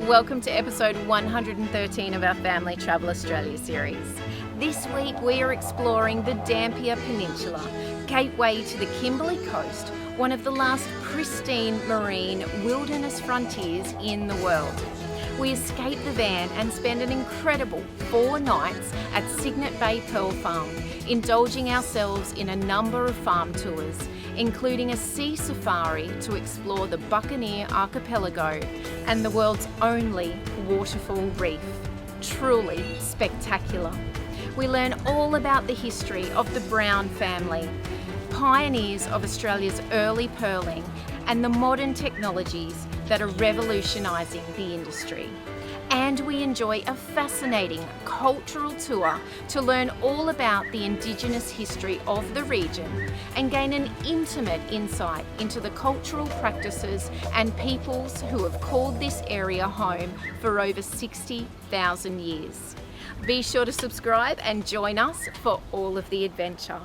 welcome to episode 113 of our Family Travel Australia series. This week we are exploring the Dampier Peninsula, gateway to the Kimberley Coast, one of the last pristine marine wilderness frontiers in the world. We escape the van and spend an incredible 4 nights at Cygnet Bay Pearl Farm, indulging ourselves in a number of farm tours, including a sea safari to explore the Buccaneer Archipelago and the world's only Waterfall Reef. Truly spectacular. We learn all about the history of the Brown family, pioneers of Australia's early pearling, and the modern technologies that are revolutionising the industry. And we enjoy a fascinating cultural tour to learn all about the Indigenous history of the region and gain an intimate insight into the cultural practices and peoples who have called this area home for over 60,000 years. Be sure to subscribe and join us for all of the adventure.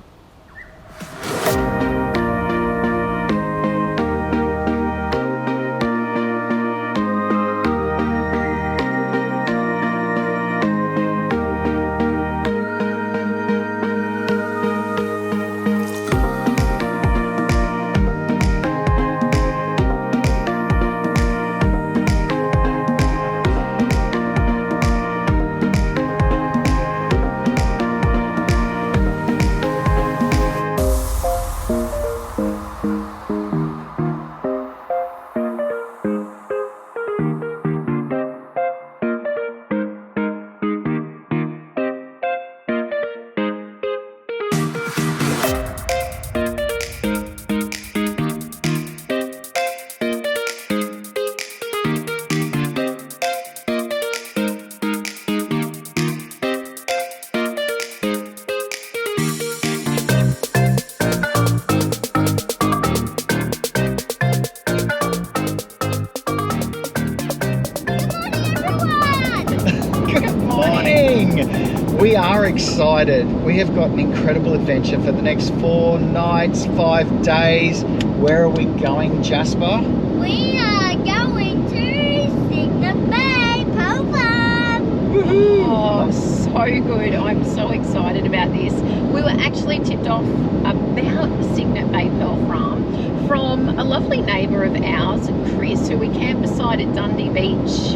We are excited. We have got an incredible adventure for the next 4 nights, 5 days. Where are we going, Jasper? We are going to Cygnet Bay Pearl Farm. Woohoo! Oh, so good. I'm so excited about this. We were actually tipped off about the Cygnet Bay Pearl Farm from a lovely neighbour of ours, Chris, who we camped beside at Dundee Beach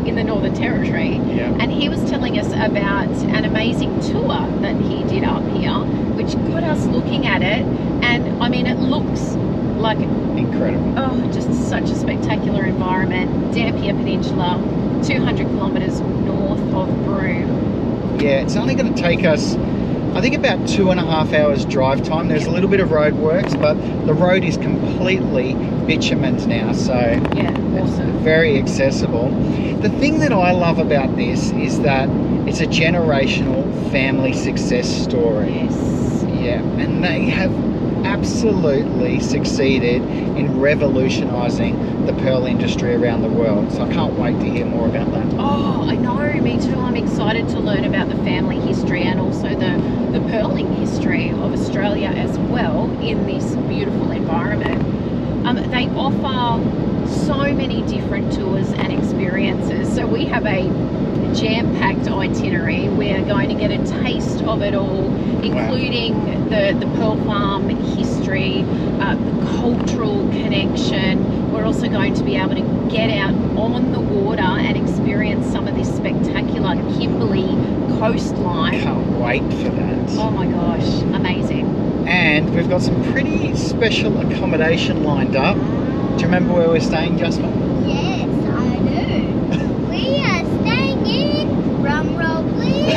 in the Northern Territory. Yeah. And he was telling us about an amazing tour that he did up here, which got us looking at it. And I mean, it looks like incredible. just such a spectacular environment. Dampier Peninsula, 200 kilometres north of Broome. Yeah, it's only going to take us, I think, about 2.5 hours drive time. There's a little bit of road works, but the road is completely bitumened now, so Yeah, awesome. very accessible. The thing that I love about this is that it's a generational family success story. Yes. Yeah, and they have absolutely succeeded in revolutionising the pearl industry around the world. So I can't wait to hear more about that. Oh, I know, me too. I'm excited to learn about the family history and also the pearling history of Australia as well in this beautiful environment. They offer so many different tours and experiences. So we have a jam-packed itinerary. We're going to get a taste of it all, including the Pearl Farm history, the cultural connection. We're also going to be able to get out on the water and experience some of this spectacular Kimberley coastline. Can't wait for that. Oh my gosh, amazing. And we've got some pretty special accommodation lined up. Do you remember where we're staying, Jasper? Yes, I do. We are staying in, drum roll please,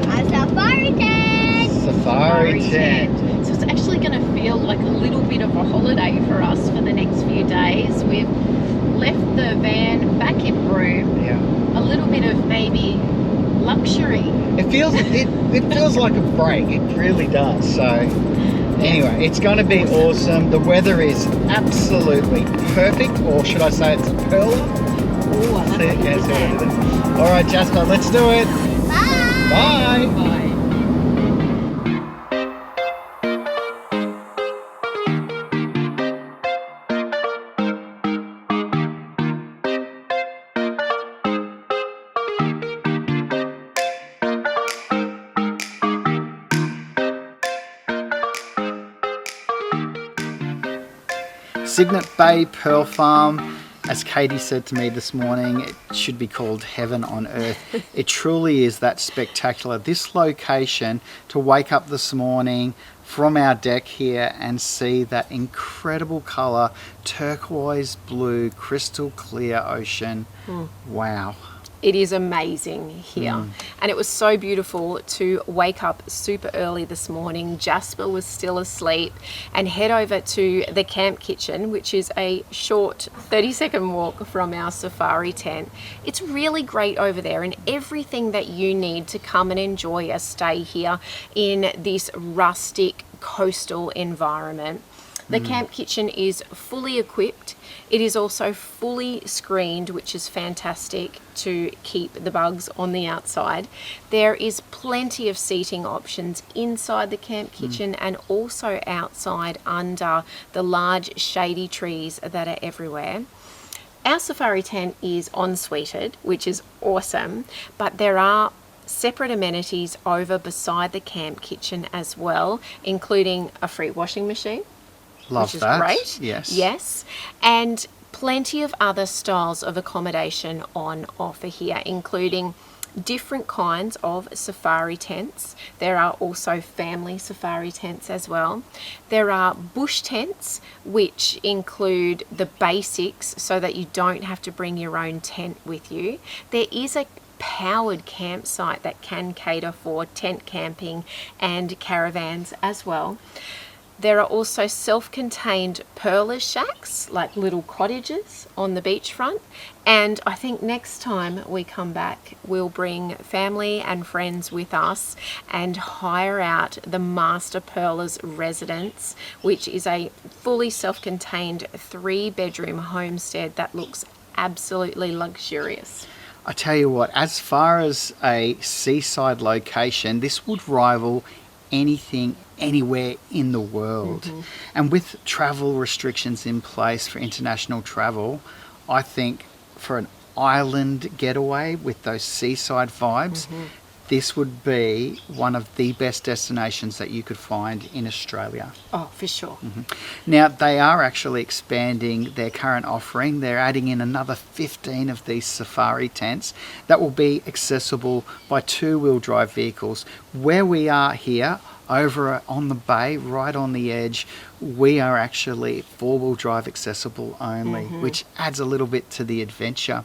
a safari tent. Safari tent. So it's actually going to feel like a little bit of a holiday for us for the next few days. We've left the van back in Broome. Yeah. A little bit of maybe luxury. It feels like a break. It really does. So anyway, it's going to be awesome. The weather is absolutely perfect, or should I say it's a pearler? Oh, I love it. Yes, all right, Jasper, let's do it. Bye. Bye. Bye. Cygnet Bay Pearl Farm. As Katie said to me this morning, it should be called heaven on earth. It truly is that spectacular. This location, to wake up this morning from our deck here and see that incredible colour, turquoise blue, crystal clear ocean. Wow. It is amazing here. And it was so beautiful to wake up super early this morning. Jasper was still asleep, and head over to the camp kitchen, which is a short 30-second walk from our safari tent. It's really great over there, and everything that you need to come and enjoy a stay here in this rustic coastal environment. The camp kitchen is fully equipped. It is also fully screened, which is fantastic to keep the bugs on the outside. There is plenty of seating options inside the camp kitchen and also outside under the large shady trees that are everywhere. Our safari tent is en-suited, which is awesome, but there are separate amenities over beside the camp kitchen as well, including a free washing machine. Love which is that. Great. Yes. Yes. And plenty of other styles of accommodation on offer here, including different kinds of safari tents. There are also family safari tents as well. There are bush tents, which include the basics so that you don't have to bring your own tent with you. There is a powered campsite that can cater for tent camping and caravans as well. There are also self-contained perlers shacks, like little cottages on the beachfront. And I think next time we come back, we'll bring family and friends with us and hire out the Master Pearlers Residence, which is a fully self-contained 3-bedroom homestead that looks absolutely luxurious. I tell you what, as far as a seaside location, this would rival anything anywhere in the world. And with travel restrictions in place for international travel, I think for an island getaway with those seaside vibes, this would be one of the best destinations that you could find in Australia. Oh, for sure. Now, they are actually expanding their current offering. They're adding in another 15 of these safari tents that will be accessible by 2-wheel drive vehicles. Where we are here, over on the bay, right on the edge, we are actually 4-wheel drive accessible only, which adds a little bit to the adventure.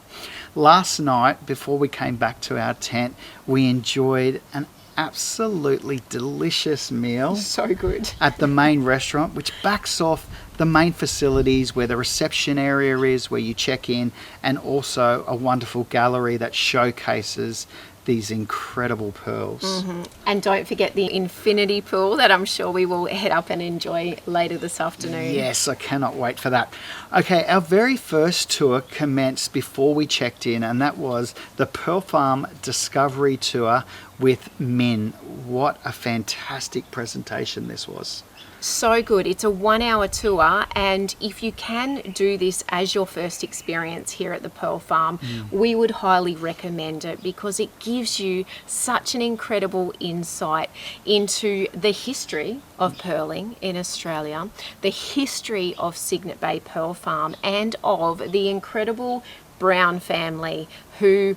Last night, before we came back to our tent, we enjoyed an absolutely delicious meal. So good. At the main restaurant, which backs off the main facilities where the reception area is, where you check in, and also a wonderful gallery that showcases these incredible pearls. And don't forget the infinity pool that I'm sure we will head up and enjoy later this afternoon. Yes, I cannot wait for that. Okay, our very first tour commenced before we checked in, and that was the Pearl Farm Discovery Tour with Min. What a fantastic presentation this was. So good. It's a 1-hour tour, and if you can do this as your first experience here at the Pearl Farm, we would highly recommend it because it gives you such an incredible insight into the history of pearling in Australia, the history of Cygnet Bay Pearl Farm, and of the incredible Brown family who,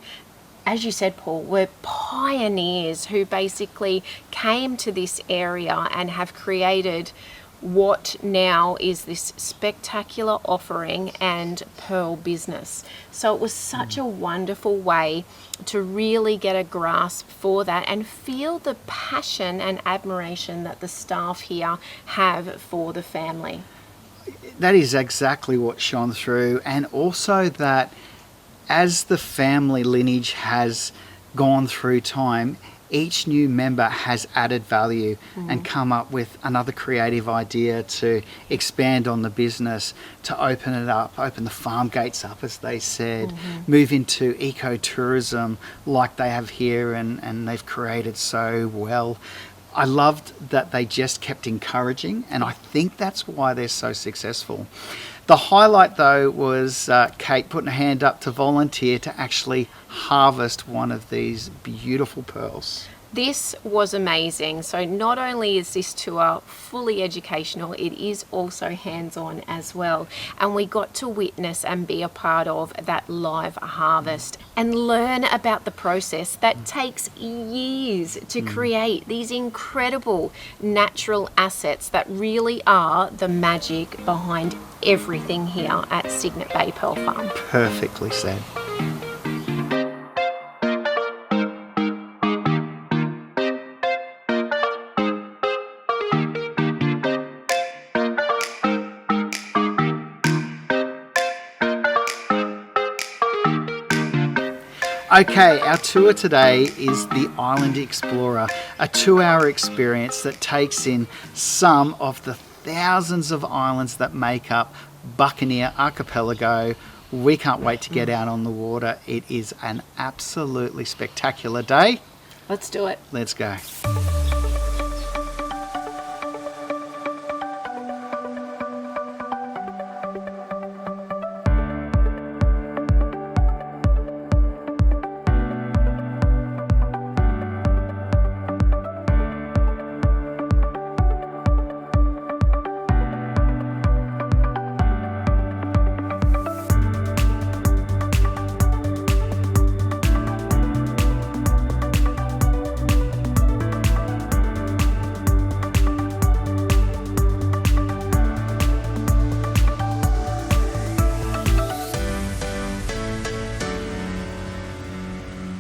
as you said, Paul, were pioneers who basically came to this area and have created what now is this spectacular offering and pearl business. So it was such a wonderful way to really get a grasp for that and feel the passion and admiration that the staff here have for the family. That is exactly what shone through, and also that as the family lineage has gone through time, each new member has added value and come up with another creative idea to expand on the business, to open it up, open the farm gates up, as they said, move into ecotourism like they have here and they've created so well. I loved that they just kept encouraging, and I think that's why they're so successful. The highlight, though, was Kate putting her hand up to volunteer to actually harvest one of these beautiful pearls. This was amazing. So not only is this tour fully educational, it is also hands-on as well. And we got to witness and be a part of that live harvest and learn about the process that takes years to create these incredible natural assets that really are the magic behind everything here at Cygnet Bay Pearl Farm. Perfectly said. Okay, our tour today is the Island Explorer, a 2-hour experience that takes in some of the thousands of islands that make up Buccaneer Archipelago. We can't wait to get out on the water. It is an absolutely spectacular day. Let's do it. Let's go.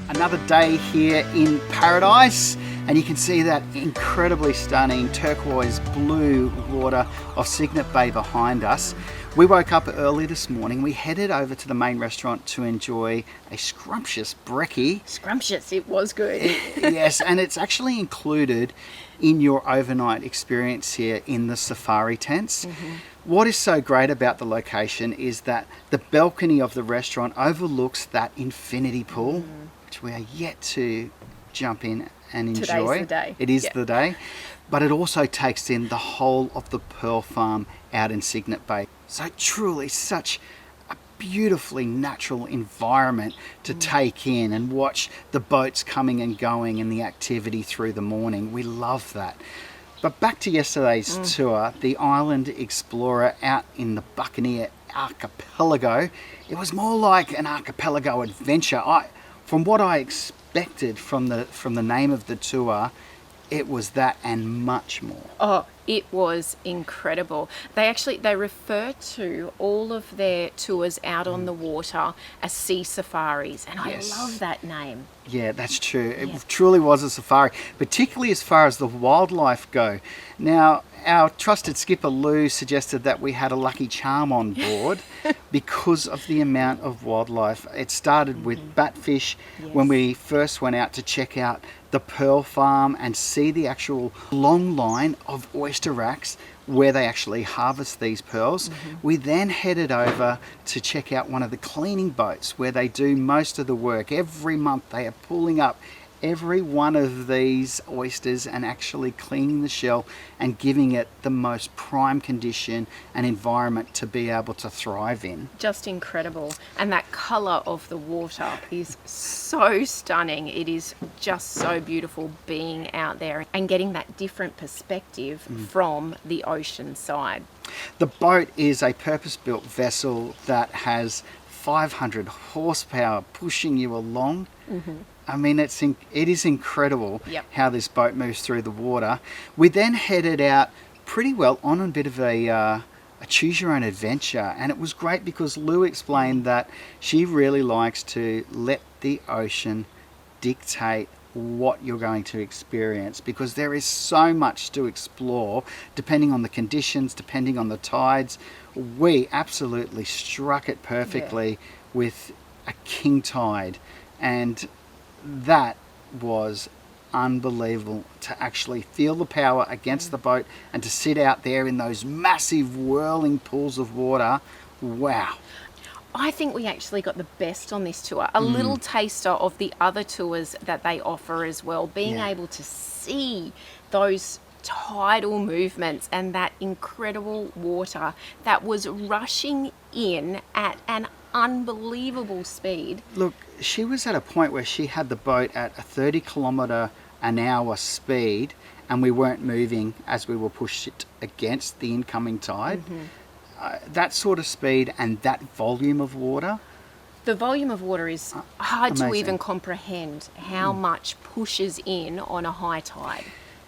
Another day here in paradise, and you can see that incredibly stunning turquoise blue water of Cygnet Bay behind us. We woke up early this morning. We headed over to the main restaurant to enjoy a scrumptious brekkie. Scrumptious, it was good. Yes, and it's actually included in your overnight experience here in the safari tents. What is so great about the location is that the balcony of the restaurant overlooks that infinity pool, which we are yet to jump in and enjoy. Today's the day. It is the day. But it also takes in the whole of the Pearl Farm out in Cygnet Bay. So truly such a beautifully natural environment to take in and watch the boats coming and going and the activity through the morning. We love that. But back to yesterday's tour, the Island Explorer out in the Buccaneer Archipelago. It was more like an archipelago adventure. From what I expected from the name of the tour, it was that and much more. Oh, it was incredible. They refer to all of their tours out on the water as sea safaris, and Yes. I love that name. Yeah, that's true. It truly was a safari, particularly as far as the wildlife go. Now, our trusted skipper Lou suggested that we had a lucky charm on board because of the amount of wildlife. It started with batfish when we first went out to check out the Pearl Farm and see the actual long line of oyster racks where they actually harvest these pearls. We then headed over to check out one of the cleaning boats where they do most of the work. Every month they are pulling up every one of these oysters and actually cleaning the shell and giving it the most prime condition and environment to be able to thrive in. Just incredible. And that colour of the water is so stunning. It is just so beautiful being out there and getting that different perspective from the ocean side. The boat is a purpose-built vessel that has 500 horsepower pushing you along. I mean, it is incredible how this boat moves through the water. We then headed out pretty well on a bit of a choose your own adventure, and it was great because Lou explained that she really likes to let the ocean dictate what you're going to experience, because there is so much to explore depending on the conditions, depending on the tides. We absolutely struck it perfectly with a king tide, and that was unbelievable to actually feel the power against the boat and to sit out there in those massive whirling pools of water. Wow. I think we actually got the best on this tour. A little taster of the other tours that they offer as well. Being able to see those tidal movements and that incredible water that was rushing in at an unbelievable speed. Look, she was at a point where she had the boat at a 30-kilometre an hour speed, and we weren't moving as we were pushed against the incoming tide. That sort of speed and that volume of water. The volume of water is hard to Amazing. even comprehend how much pushes in on a high tide.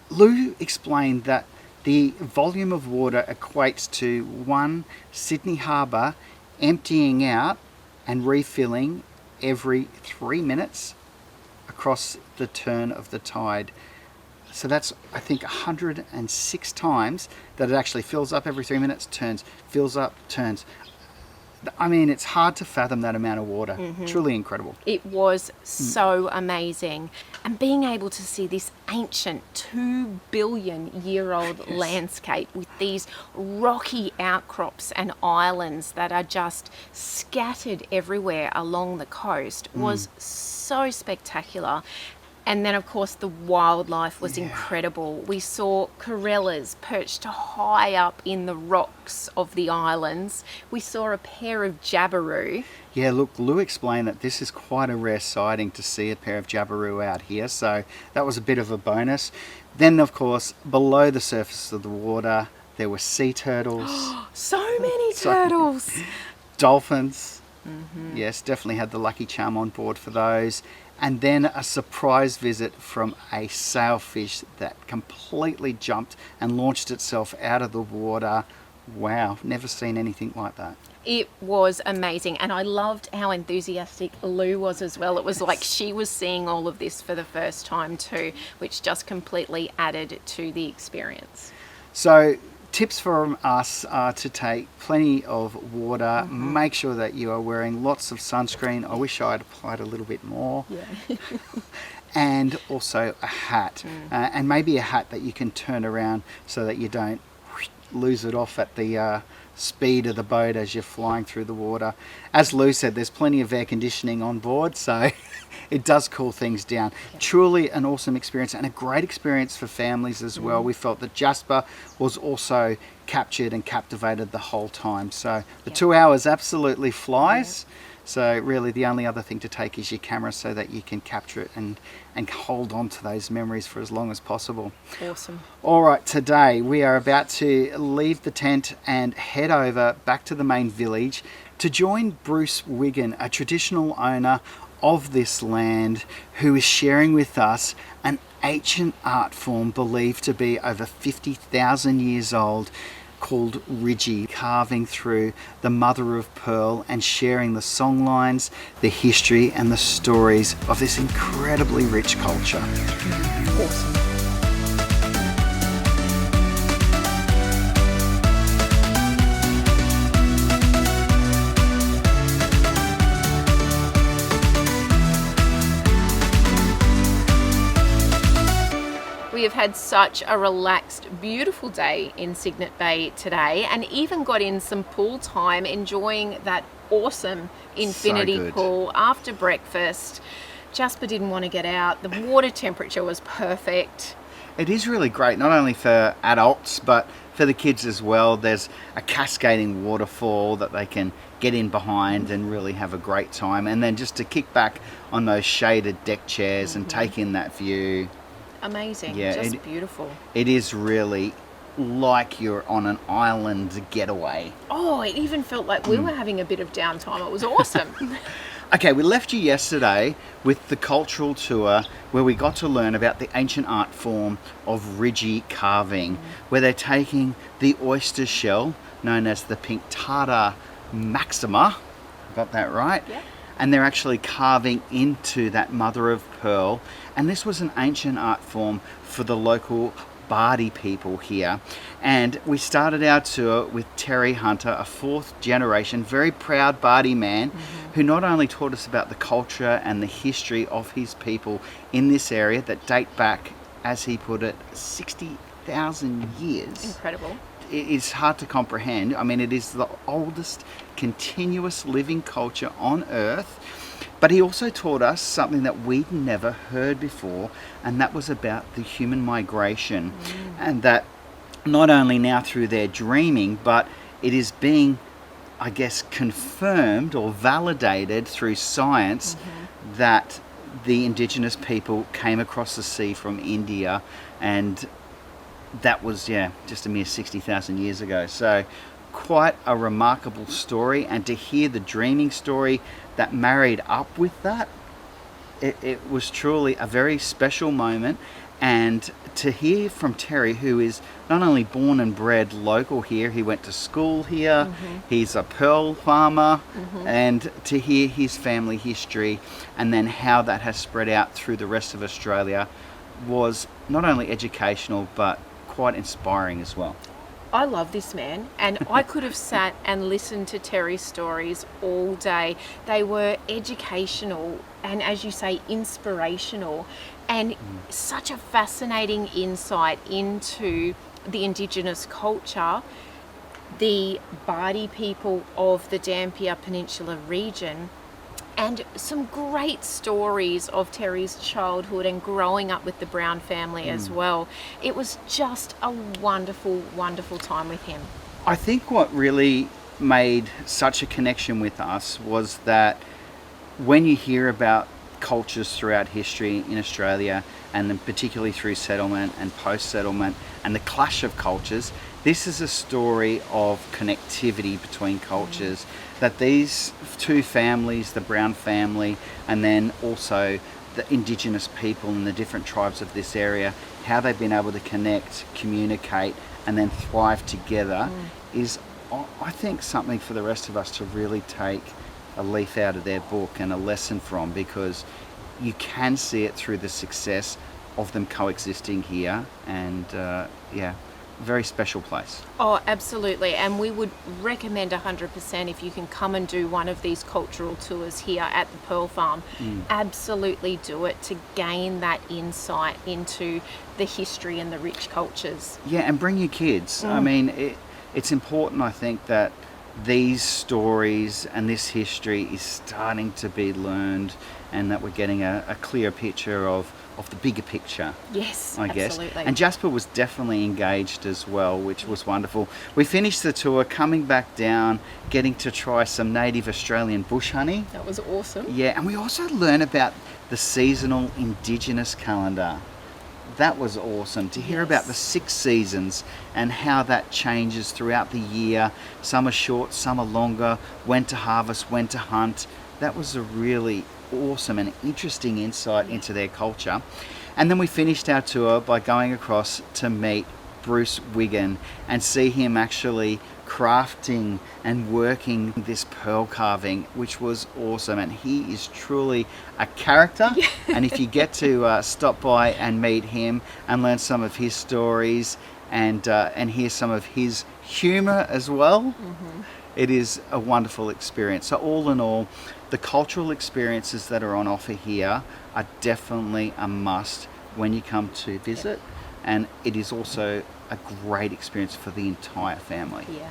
Lou explained that the volume of water equates to one Sydney Harbour emptying out and refilling every 3 minutes across the turn of the tide. So that's, I think, 106 times that it actually fills up every 3 minutes, turns, fills up, turns. I mean, it's hard to fathom that amount of water. Truly incredible. It was so amazing. And being able to see this ancient 2 billion year old landscape with these rocky outcrops and islands that are just scattered everywhere along the coast was so spectacular. And then, of course, the wildlife was incredible. We saw corellas perched high up in the rocks of the islands. We saw a pair of jabiru. Yeah, look, Lou explained that this is quite a rare sighting to see a pair of jabiru out here, so that was a bit of a bonus. Then, of course, below the surface of the water, there were sea turtles. So many turtles. Dolphins. Yes, definitely had the lucky charm on board for those. And then a surprise visit from a sailfish that completely jumped and launched itself out of the water. Wow, never seen anything like that. It was amazing, and I loved how enthusiastic Lou was as well. It was like she was seeing all of this for the first time too, which just completely added to the experience. So tips from us are to take plenty of water, make sure that you are wearing lots of sunscreen. I wish I had applied a little bit more. Yeah. And also a hat, and maybe a hat that you can turn around so that you don't lose it off at the speed of the boat as you're flying through the water. As Lou said, there's plenty of air conditioning on board, so it does cool things down. Truly an awesome experience, and a great experience for families as well. We felt that Jasper was also captured and captivated the whole time. So the 2 hours absolutely flies. So really the only other thing to take is your camera so that you can capture it and hold on to those memories for as long as possible. Awesome. All right, today we are about to leave the tent and head over back to the main village to join Bruce Wiggan, a traditional owner of this land, who is sharing with us an ancient art form believed to be over 50,000 years old, called Riji, carving through the mother of pearl and sharing the songlines, the history and the stories of this incredibly rich culture. Awesome. We have had such a relaxed, beautiful day in Cygnet Bay today, and even got in some pool time, enjoying that awesome infinity good. pool after breakfast. Jasper didn't want to get out. The water temperature was perfect. It is really great, not only for adults, but for the kids as well. There's a cascading waterfall that they can get in behind and really have a great time. And then just to kick back on those shaded deck chairs and take in that view. Amazing. Yeah, Just beautiful. It is really like you're on an island getaway. Oh, it even felt like we were having a bit of downtime. It was awesome. Okay, we left you yesterday with the cultural tour where we got to learn about the ancient art form of Riji carving, where they're taking the oyster shell, known as the Pinctada maxima, got that right? Yep. And they're actually carving into that mother of pearl. And this was an ancient art form for the local Bardi people here. And we started our tour with Terry Hunter, a fourth generation, very proud Bardi man, who not only taught us about the culture and the history of his people in this area that date back, as he put it, 60,000 years. Incredible. It is hard to comprehend. I mean, it is the oldest continuous living culture on Earth. But he also taught us something that we'd never heard before, and that was about the human migration. And that not only now through their dreaming, but it is being, I guess, confirmed or validated through science that the indigenous people came across the sea from India, and that was, just a mere 60,000 years ago. So quite a remarkable story, and to hear the dreaming story that married up with that, it was truly a very special moment. And to hear from Terry, who is not only born and bred local here, he went to school here, he's a pearl farmer, and to hear his family history and then how that has spread out through the rest of Australia was not only educational but quite inspiring as well. I love this man, and I could have sat and listened to Terry's stories all day. They were educational and, as you say, inspirational, and such a fascinating insight into the Indigenous culture, the Bardi people of the Dampier Peninsula region, and some great stories of Terry's childhood and growing up with the Brown family as well. It was just a wonderful, wonderful time with him. I think what really made such a connection with us was that when you hear about cultures throughout history in Australia, and then particularly through settlement and post-settlement and the clash of cultures, this is a story of connectivity between cultures, that these two families, the Brown family and then also the Indigenous people and the different tribes of this area, how they've been able to connect, communicate and then thrive together is, I think, something for the rest of us to really take a leaf out of their book and a lesson from, because you can see it through the success of them coexisting here. And very special place. Oh, absolutely. And we would recommend 100% if you can come and do one of these cultural tours here at the Pearl Farm, absolutely do it to gain that insight into the history and the rich cultures. Yeah, and bring your kids. I mean, it's important, I think, that these stories and this history is starting to be learned, and that we're getting a clear picture of the bigger picture. Yes, I guess. absolutely. And Jasper was definitely engaged as well, which was wonderful. We finished the tour, coming back down, getting to try some native Australian bush honey. That was awesome. Yeah, and we also learned about the seasonal Indigenous calendar. That was awesome to hear about the 6 seasons and how that changes throughout the year. Some are short, some are longer, when to harvest, when to hunt. That was a really awesome and interesting insight into their culture. And then we finished our tour by going across to meet Bruce Wiggan and see him actually crafting and working this pearl carving, which was awesome. And he is truly a character. And if you get to stop by and meet him and learn some of his stories and hear some of his humor as well, it is a wonderful experience. So all in all, the cultural experiences that are on offer here are definitely a must when you come to visit, and it is also a great experience for the entire family. Yeah.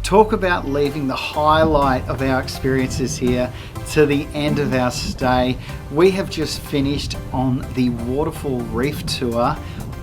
Talk about leaving the highlight of our experiences here to the end of our stay. We have just finished on the Waterfall Reef tour.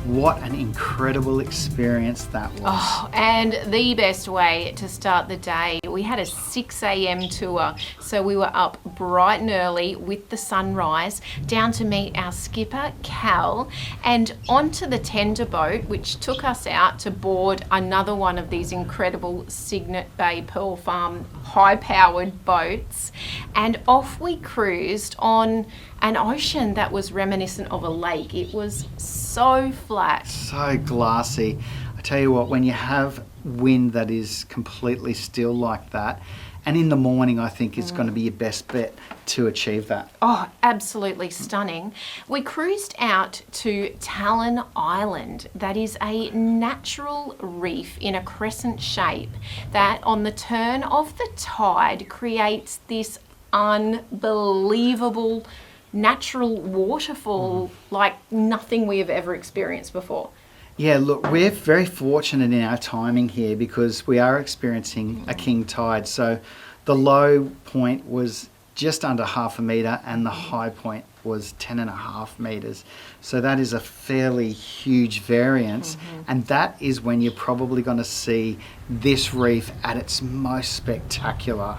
What an incredible experience that was. Oh, and the best way to start the day. We had a 6 a.m. tour, so we were up bright and early with the sunrise, down to meet our skipper, Cal, and onto the tender boat, which took us out to board another one of these incredible Cygnet Bay Pearl Farm high-powered boats, and off we cruised on an ocean that was reminiscent of a lake. It was so flat. So glassy. I tell you what, when you have wind that is completely still like that, and in the morning, I think it's going to be your best bet to achieve that. Oh, absolutely stunning. We cruised out to Talon Island. That is a natural reef in a crescent shape that on the turn of the tide creates this unbelievable natural waterfall like nothing we have ever experienced before. Yeah, look, we're very fortunate in our timing here because we are experiencing a king tide. So the low point was just under 1/2 metre and the high point was 10.5 metres. So that is a fairly huge variance. And that is when you're probably going to see this reef at its most spectacular.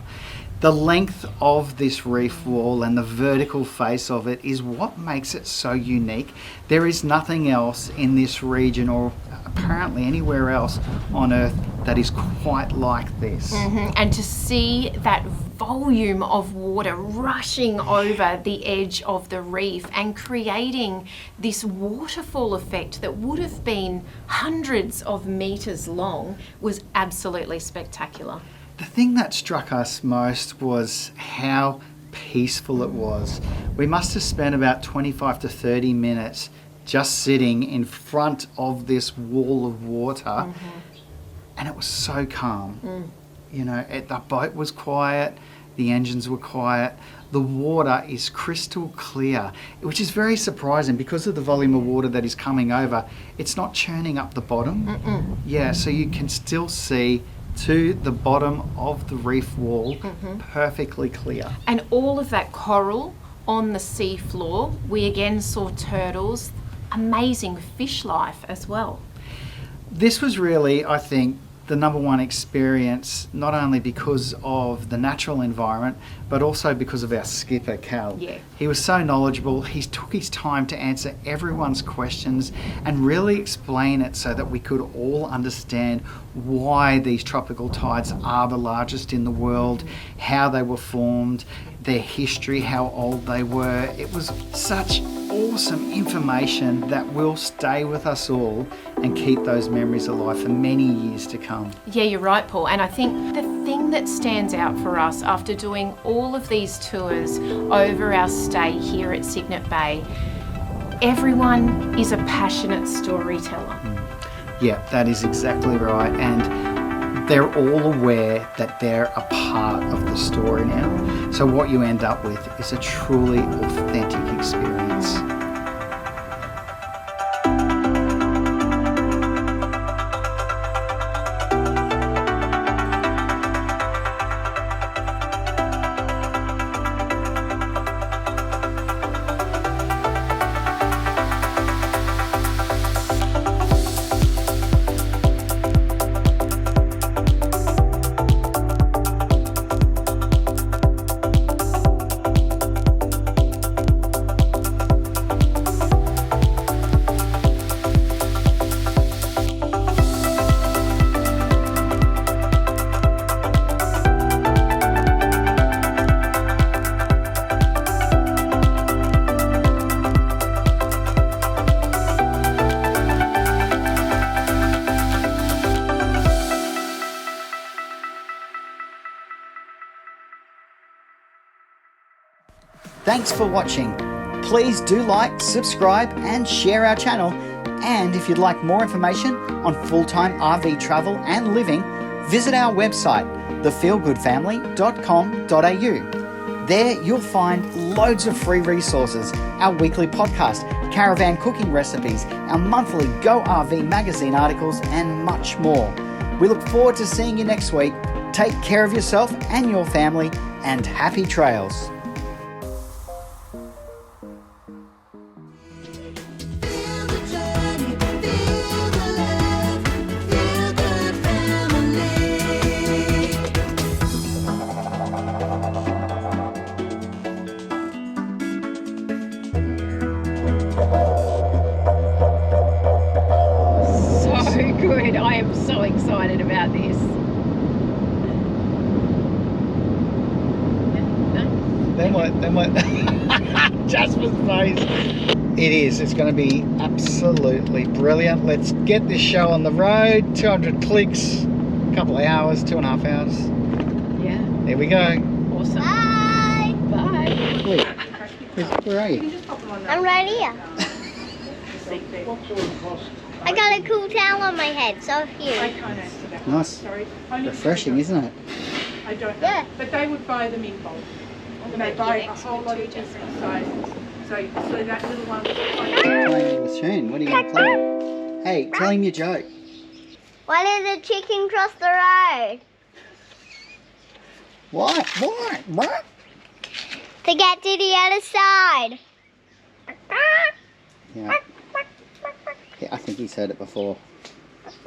The length of this reef wall and the vertical face of it is what makes it so unique. There is nothing else in this region or apparently anywhere else on Earth that is quite like this. And to see that volume of water rushing over the edge of the reef and creating this waterfall effect that would have been hundreds of metres long was absolutely spectacular. The thing that struck us most was how peaceful it was. We must have spent about 25 to 30 minutes just sitting in front of this wall of water, and it was so calm. You know, the boat was quiet, the engines were quiet, the water is crystal clear, which is very surprising because of the volume of water that is coming over. It's not churning up the bottom. Yeah, so you can still see to the bottom of the reef wall, perfectly clear. And all of that coral on the sea floor, we again saw turtles, amazing fish life as well. This was really, I think, the number one experience, not only because of the natural environment, but also because of our skipper, Cal. Yeah. He was so knowledgeable. He took his time to answer everyone's questions and really explain it so that we could all understand why these tropical tides are the largest in the world, how they were formed, their history, how old they were. It was such awesome information that will stay with us all and keep those memories alive for many years to come. Yeah, you're right, Paul. And I think the thing that stands out for us after doing all of these tours over our stay here at Cygnet Bay, everyone is a passionate storyteller. Yeah, that is exactly right. And they're all aware that they're a part of the story now. So what you end up with is a truly authentic experience. Thanks for watching. Please do like, subscribe and share our channel. And if you'd like more information on full-time RV travel and living, visit our website, thefeelgoodfamily.com.au. There you'll find loads of free resources, our weekly podcast, caravan cooking recipes, our monthly Go RV magazine articles and much more. We look forward to seeing you next week. Take care of yourself and your family and happy trails. Good. I am so excited about this. They might. Jasper's face. It is. It's going to be absolutely brilliant. Let's get this show on the road. 200 clicks, a couple of hours, 2.5 hours. Yeah. There we go. Awesome. Bye. Bye. Wait, where are you? I'm right here. I got a cool towel on my head, so cute. Nice. Refreshing, isn't it? I don't know. Yeah. But they would buy them in bulk. And they buy a whole lot of different sizes. So that little one was Playing with Shane. What are you going to play? Hey, tell him your joke. Why did the chicken cross the road? What? What? What? To get to the other side. Yeah. Yeah, I think he's heard it before.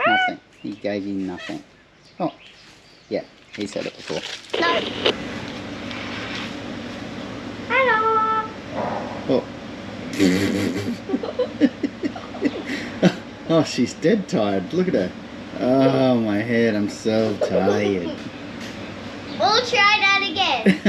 Nothing. He gave you nothing. Oh, yeah, he's heard it before. No. Hello. Oh. Oh, she's dead tired. Look at her. Oh, my head. I'm so tired. We'll try that again.